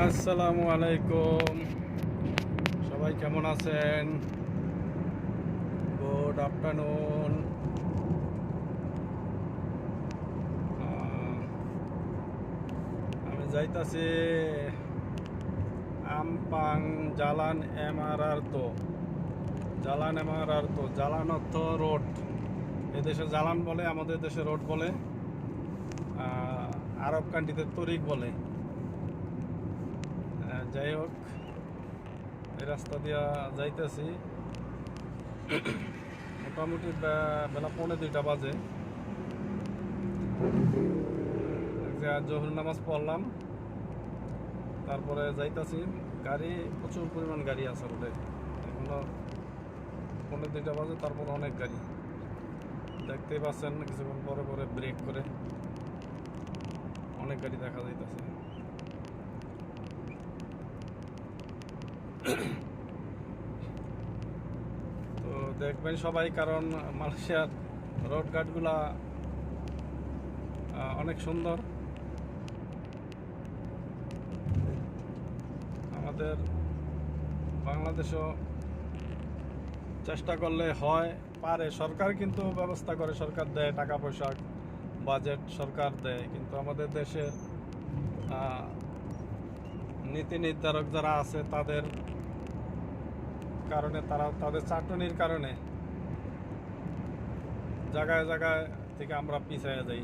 আসসালামু আলাইকুম, সবাই কেমন আছেন? Good afternoon. আমি যাইতাছি আমপাং জালান জালান অর্থ রোড। এদেশে জালান বলে, আমাদের দেশে রোড বলে, আরব কান্ট্রিতে তরিক বলে। যাই হোক, এই রাস্তা দিয়া যাইতেছি। মোটামুটি বেলা 1:45 বাজে। জোহর নামাজ পড়লাম, তারপরে যাইতাছি। গাড়ি প্রচুর পরিমাণ গাড়ি আছে রোডে। এখনো 1:45 বাজে, তারপর অনেক গাড়ি দেখতেই পাচ্ছেন। কিছুক্ষণ পরে পরে ব্রেক করে অনেক গাড়ি দেখা যাইতেছে। তো দেখবেন সবাই, কারণ মালয়েশিয়ার রোডঘাটগুলা অনেক সুন্দর। আমাদের বাংলাদেশও চেষ্টা করলে হয়, পারে। সরকার কিন্তু ব্যবস্থা করে, সরকার দেয় টাকা পয়সা, বাজেট সরকার দেয়। কিন্তু আমাদের দেশের নীতি নির্ধারক যারা আছে তাদের কারণে, তাদের চাটনির কারণে জায়গায় জায়গায় থেকে আমরা পিছিয়ে যাই।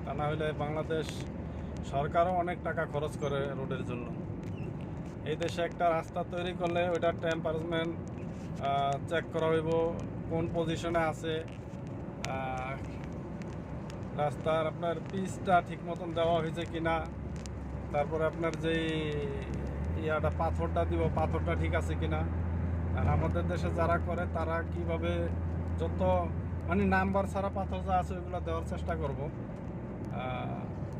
তা না হলে বাংলাদেশ সরকারও অনেক টাকা খরচ করে রোডের জন্য। এই দেশে একটা রাস্তা তৈরি করলে ওইটার টেম্পারমেন্ট চেক করা হইব, কোন পজিশনে আছে, রাস্তার আপনার পিচটা ঠিক মতন দেওয়া হয়েছে কিনা, তারপরে আপনার যেই পাথরটা দিব, পাথরটা ঠিক আছে কিনা। আর আমাদের দেশে যারা করে তারা কিভাবে যত নাম্বার ছাড়া পাথর যা আছে ওইগুলো দেওয়ার চেষ্টা করব।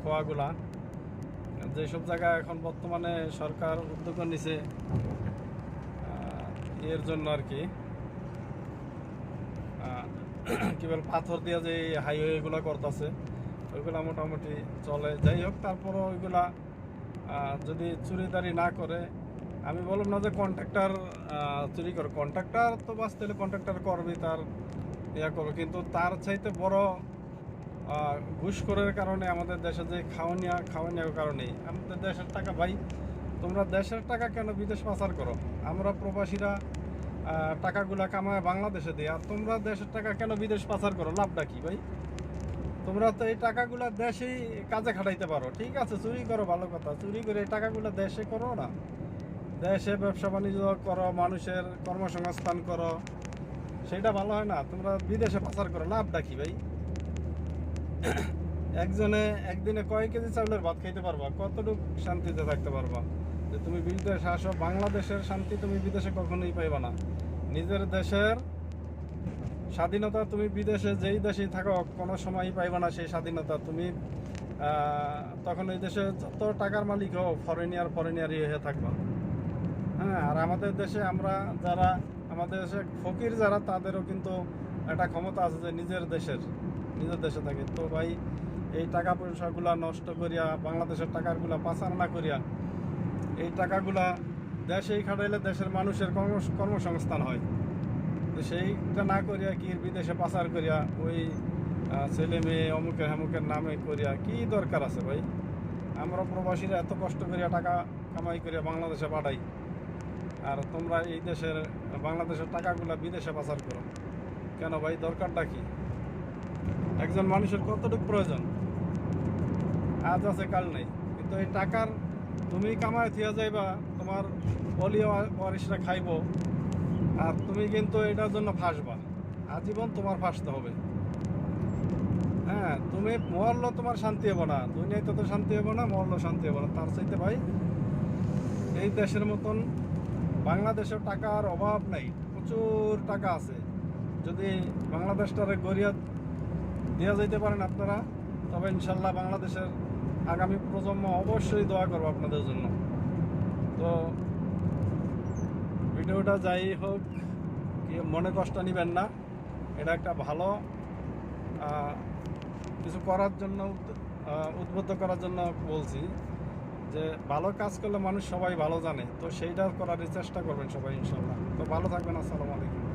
খোয়াগুলা যেসব জায়গায় এখন বর্তমানে সরকার উদ্যোগ নিছে এর জন্য আর কি বল, পাথর দিয়ে যে হাইওয়েগুলো করতেছে ওইগুলা মোটামুটি চলে। যাই হোক, তারপরও ওইগুলা যদি চুরিদারি না করে, আমি বললাম না যে কন্ট্রাক্টর চুরি করে। কন্ট্রাক্টর তো বাঁচতে হলে কন্ট্রাক্টর করবে, তার করবে। কিন্তু তার চাইতে বড় ঘুষখোরের কারণে আমাদের দেশে যে খাওয়ানিয়ার কারণেই আমাদের দেশের টাকা, ভাই তোমরা দেশের টাকা কেন বিদেশ পাচার করো? আমরা প্রবাসীরা টাকাগুলা কামায় বাংলাদেশে দিই, আর তোমরা দেশের টাকা কেন বিদেশ পাচার করো? লাভটা কি ভাই? তোমরা তো এই টাকাগুলা দেশেই কাজে খাটাইতে পারো। ঠিক আছে, চুরি করো, ভালো কথা। চুরি করে এই টাকাগুলা দেশে করো না, দেশে ব্যবসা বাণিজ্য করো, মানুষের কর্মসংস্থান করো, সেটা ভালো হয় না? তোমরা বিদেশে পাচার করো, লাভটা কি ভাই? একজনে একদিনে কয় কেজি চাউলের ভাত খাইতে পারবা? কতটুকু শান্তিতে থাকতে পারবা? যে তুমি বিদেশে আসো, বাংলাদেশের শান্তি তুমি বিদেশে কখনোই পাইবা না। নিজের দেশের স্বাধীনতা তুমি বিদেশে যেই দেশেই থাকো কোনো সময়ই পাইবা না। সেই স্বাধীনতা তুমি তখন ওই দেশে যত টাকার মালিক হও, ফরেনিয়ারই হয়ে থাকবা। হ্যাঁ, আর আমাদের দেশে আমরা যারা, আমাদের দেশে ফকির যারা, তাদেরও কিন্তু একটা ক্ষমতা আছে যে নিজের দেশে থাকে। তো ভাই, এই টাকা পয়সাগুলা নষ্ট করিয়া, বাংলাদেশের টাকাগুলা পাচার না করিয়া, এই টাকাগুলা দেশেই খাটাইলে দেশের মানুষের কর্মসংস্থান হয়। তো সেইটা না করিয়া কি বিদেশে পাচার করিয়া ওই ছেলে মেয়ে অমুকের নামে করিয়া কি দরকার আছে ভাই? আমরা প্রবাসীরা এত কষ্ট করিয়া টাকা কামাই করিয়া বাংলাদেশে পাঠাই, আর তোমরা এই দেশের বাংলাদেশের টাকাগুলা বিদেশে পাচার করো কেন ভাই? দরকারটা কি? একজন মানুষের কতটুকু প্রয়োজন? আজ আছে কাল নেই, কিন্তু এই টাকার তুমি কামায় থিয়া যাইবা, তোমার অলিও ওয়ারিশরা খাইব, আর তুমি কিন্তু এটার জন্য ফাঁসবা। আজীবন তোমার ফাঁসতে হবে। হ্যাঁ, তুমি মরলো তোমার শান্তি হবো না, দুনিয়ায় তো শান্তি হবো না, মরলো শান্তি হবো না। তার চাইতে ভাই, এই দেশের মতন বাংলাদেশের টাকার অভাব নাই, প্রচুর টাকা আছে। যদি বাংলাদেশটারে গড়িয়া দেওয়া যাইতে পারেন আপনারা, তবে ইনশাল্লাহ বাংলাদেশের আগামী প্রজন্ম অবশ্যই দোয়া করবো আপনাদের জন্য। তো ভিডিওটা যাই হোক, কি মনে কষ্ট নেবেন না, এটা একটা ভালো কিছু করার জন্য, উদ্বুদ্ধ করার জন্য বলছি। যে ভালো কাজ করলে মানুষ সবাই ভালো জানে, তো সেইটা করার চেষ্টা করবেন সবাই ইনশাল্লাহ। তো ভালো থাকবেন, আসসালামু আলাইকুম।